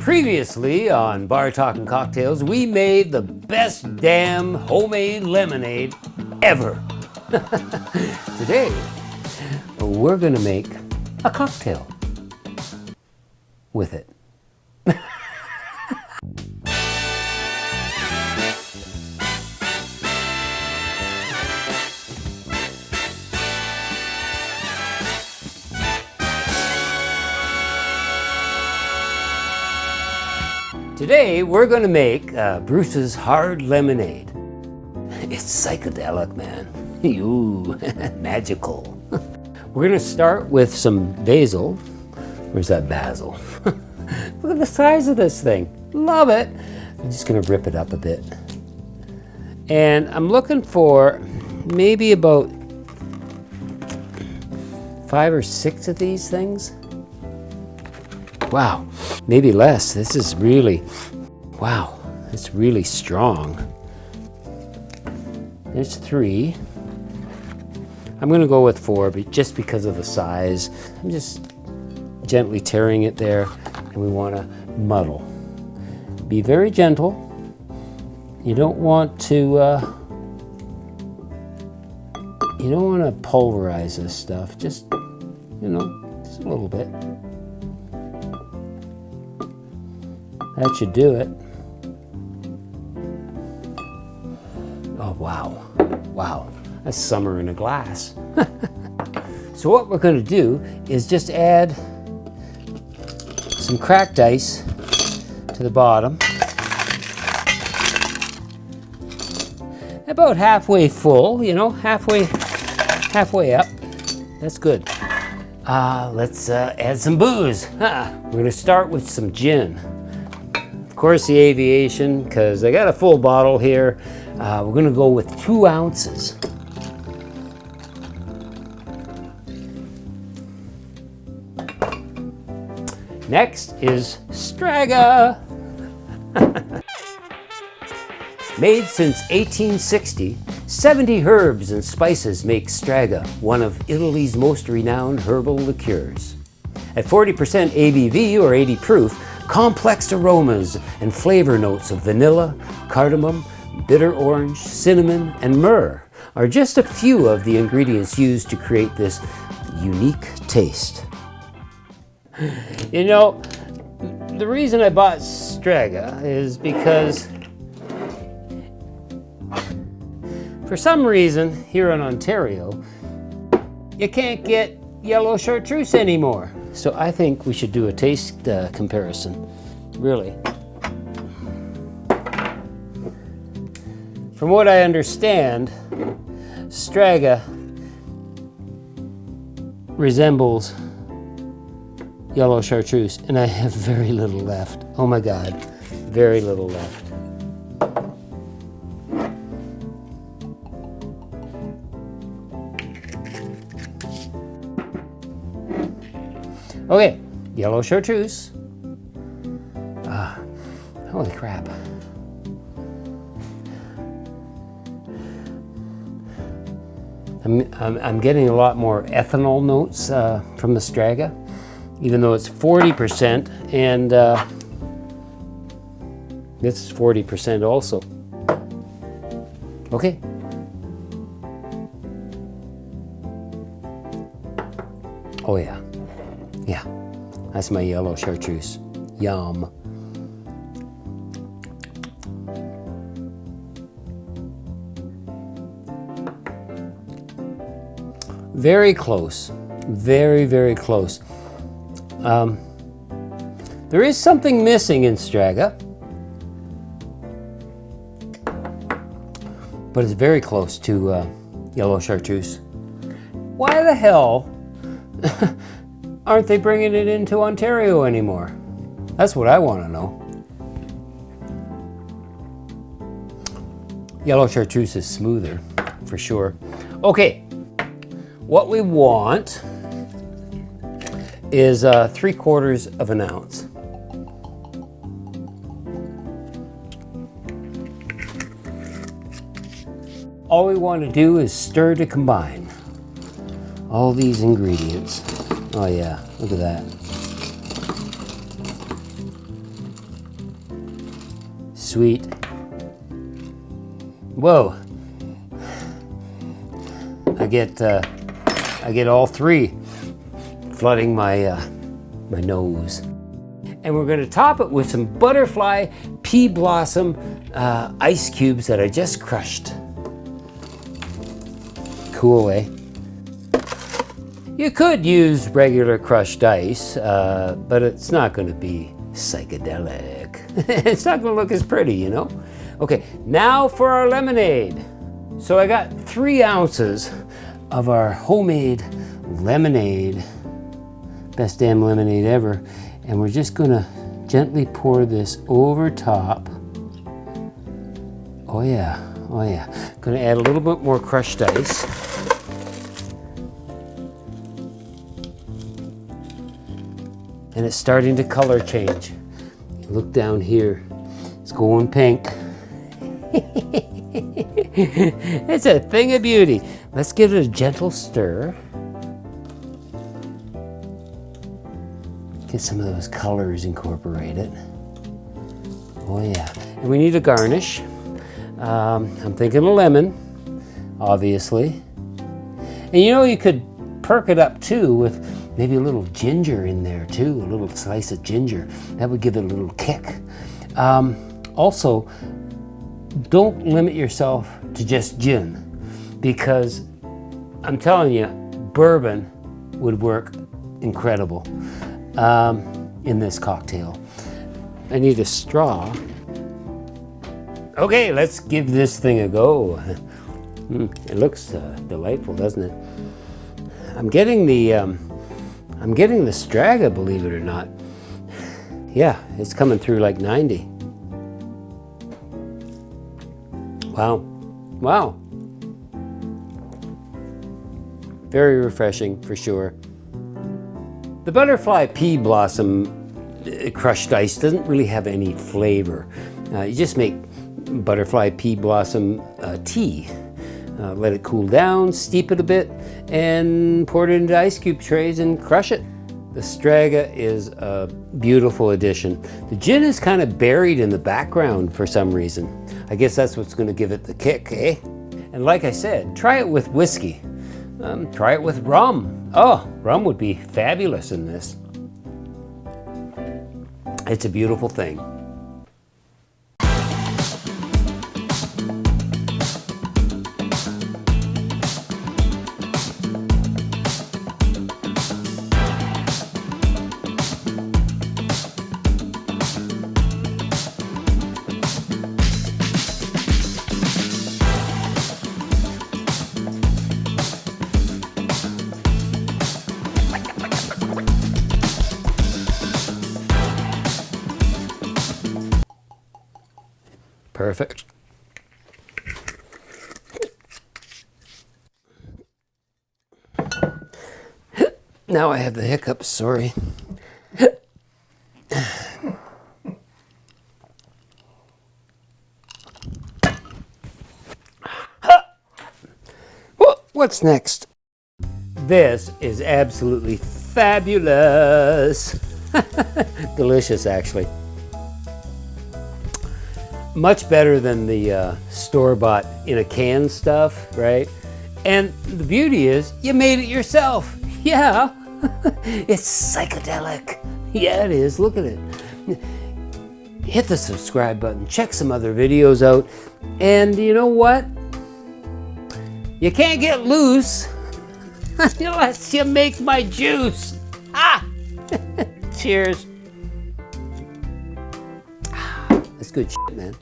Previously on BarTalk&Cocktails, we made the best damn homemade lemonade ever. Today, we're gonna make a cocktail with it. Today, we're gonna make Bruce's Hard Lemonade. It's psychedelic, man. Ooh, magical. We're gonna start with some basil. Where's that basil? Look at the size of this thing. Love it. I'm just gonna rip it up a bit. And I'm looking for maybe about 5 or 6 of these things. Wow, maybe less. This is really, wow, it's really strong. There's 3. I'm gonna go with 4, but just because of the size. I'm just gently tearing it there, and we wanna muddle. Be very gentle. You don't want to, you don't wanna pulverize this stuff. Just, you know, just a little bit. That should do it. Oh, wow. Wow, that's summer in a glass. So what we're gonna do is just add some cracked ice to the bottom. About halfway full, you know, halfway up. That's good. Let's add some booze. We're gonna start with some gin. Of course, the Aviation, because I got a full bottle here. We're gonna go with 2 ounces. Next is Strega. Made since 1860, 70 herbs and spices make Strega one of Italy's most renowned herbal liqueurs. At 40% ABV or 80 proof, complex aromas and flavor notes of vanilla, cardamom, bitter orange, cinnamon, and myrrh are just a few of the ingredients used to create this unique taste. You know, the reason I bought Strega is because for some reason here in Ontario, you can't get yellow chartreuse anymore. So I think we should do a taste comparison, really. From what I understand, Strega resembles yellow chartreuse, and I have very little left. Oh my God, very little left. Okay, yellow chartreuse. Holy crap. I'm getting a lot more ethanol notes from the Strega, even though it's 40%, and this is 40% also. Okay. Oh yeah. Yeah, that's my yellow chartreuse. Yum. Very close. Very, very close. There is something missing in Strega, but it's very close to yellow chartreuse. Why the hell aren't they bringing it into Ontario anymore? That's what I want to know. Yellow chartreuse is smoother, for sure. Okay, what we want is 3/4 of an ounce. All we want to do is stir to combine all these ingredients. Oh yeah, look at that. sweet. Whoa. I get all three flooding my my nose. And we're gonna top it with some butterfly pea blossom ice cubes that I just crushed. Cool, eh? You could use regular crushed ice, but it's not gonna be psychedelic. It's not gonna look as pretty, you know? Okay, now for our lemonade. So I got 3 ounces of our homemade lemonade. Best damn lemonade ever. And we're just gonna gently pour this over top. Oh yeah, oh yeah. Gonna add a little bit more crushed ice. And it's starting to color change. Look down here, it's going pink. It's a thing of beauty. Let's give it a gentle stir. Get some of those colors incorporated. Oh yeah, and we need a garnish. I'm thinking a lemon, obviously. And you know, you could perk it up too with maybe a little ginger in there too, a little slice of ginger. That would give it a little kick. Also, don't limit yourself to just gin, because I'm telling you, bourbon would work incredible in this cocktail. I need a straw. Okay, let's give this thing a go. It looks delightful, doesn't it? I'm getting the Strega, believe it or not. Yeah, it's coming through like 90. Wow, wow. Very refreshing for sure. The butterfly pea blossom crushed ice doesn't really have any flavor. You just make butterfly pea blossom tea. Let it cool down, steep it a bit, and pour it into ice cube trays and crush it. The Strega is a beautiful addition. The gin is kind of buried in the background for some reason. I guess that's what's going to give it the kick, eh? And like I said, try it with whiskey. Try it with rum. Oh, rum would be fabulous in this. It's a beautiful thing. Perfect. Now I have the hiccups, sorry. What's next? This is absolutely fabulous. Delicious, actually. Much better than the store-bought in a can stuff, right? And the beauty is, you made it yourself. Yeah, it's psychedelic. Yeah, it is. Look at it. Hit the subscribe button. Check some other videos out. And you know what? You can't get loose unless you make my juice. Ah! Cheers. That's good shit, man.